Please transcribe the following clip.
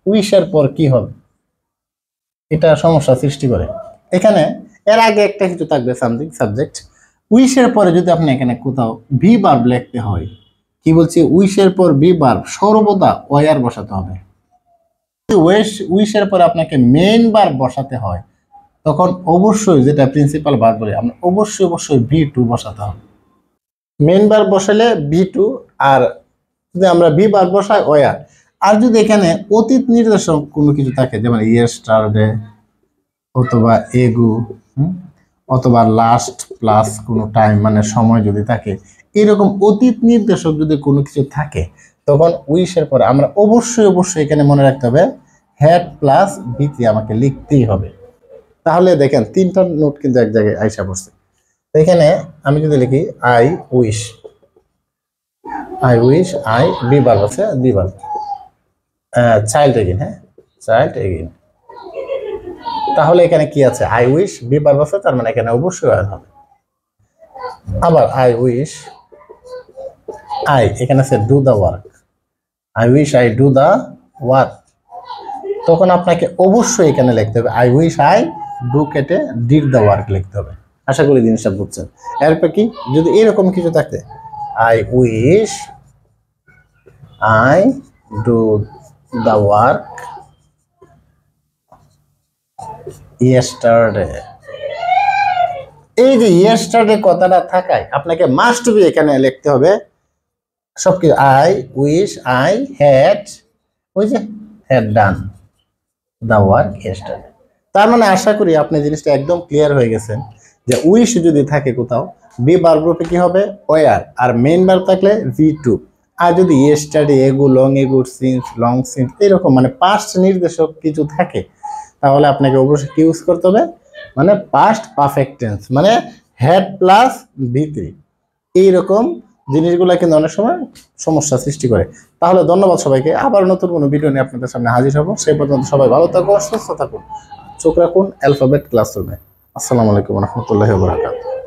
উইশের পর কি হবে, এটা সমস্যা সৃষ্টি করে। এখানে এর আগে একটা কিছু থাকবে, সামথিং সাবজেক্ট। উইশের পরে যদি আপনি এখানে কোথাও ভি ভার্ব লিখতে হয়, কি বলছি, উইশের পর ভি ভার্ব সর্বদা ওয়ার বসাতে হবে। উইশের পরে আপনাকে মেইন ভার্ব বসাতে হয়, তখন অবশ্যই যেটা প্রিন্সিপাল ভার্ব বলে আমরা অবশ্যই ভি2 বসাতে হবে। মেইন ভার্ব বসালে ভি2, আর যদি আমরা ভি ভার্ব বসাই ওয়ার। আর যদি এখানে অতীত নির্দেশক কোনো কিছু থাকে, যেমন ইয়েস্টারডে অথবা এগু, অথবা লাস্ট প্লাস কোনো টাইম মানে সময় যদি থাকে, এরকম অতীত নির্দেশক যদি কোনো কিছু থাকে, তখন উইশের পরে আমরা অবশ্যই এখানে মনে রাখতে হবে হ্যাড প্লাস ভি3 আমাকে লিখতেই হবে। তাহলে দেখেন তিনটা নোট কিন্তু এক জায়গায় আইসা পড়ছে। এখানে আমি যদি লিখি I wish, I be verb আছে, বি ভার্ব, চাইল্ড এগেইন, হ্যাঁ চাইল্ড এগেইন। তাহলে এখানে কি আছে, আই উইশ বি ভার্ব আছে, তার মানে এখানে অবশ্যই আর হবে। আবার আই উইশ, আই এখানে আছে do the work, I wish I do the work, তখন আপনাকে অবশ্যই এখানে লিখতে হবে আই উইশ আই ডু কেটে ডিড দা ওয়ার্ক লিখতে হবে। আশা করি জিনিসটা বুঝছেন। এরপর কি, যদি এরকম কিছু থাকে, I wish I do the work yesterday, এই যে ইয়েস্টারডে কথাটা থাকায় আপনাকে মাস্ট বি এখানে লিখতে হবে সবকিছু আই উইশ আই হ্যাড, ওই যে had done the work yesterday. তার মানে আশা করি আপনি জিনিসটা একদম ক্লিয়ার হয়ে গেছেন যে উইশ যদি থাকে কোথাও, বি ভার্ব রূপে কি হবে ওয়ার, আর মেইন ভার্ব থাকলে ভি2। আর যদি ইয়েস্টারডে এগু লং এগু সিন্স লং সিন্স এরকম মানে পাস্ট নির্দেশক কিছু থাকে, তাহলে আপনাকে অবশ্যই কি ইউজ করতে হবে, মানে পাস্ট পারফেক্ট টেন্স, মানে হ্যাড প্লাস ভি3। এইরকম জিনিসগুলো কিন্তু অনেক সময় সমস্যা সৃষ্টি করে। তাহলে ধন্যবাদ সবাইকে, আবার নতুন কোনো ভিডিও নিয়ে আপনাদের সামনে হাজির হব। সেই পর্যন্ত সবাই ভালো থাকুন, সুস্থ থাকুন, চোখ রাখুন অ্যালফাবেট ক্লাসরুমে। আসসালামু আলাইকুম ওয়া রাহমাতুল্লাহি ওয়া বারাকাতুহু।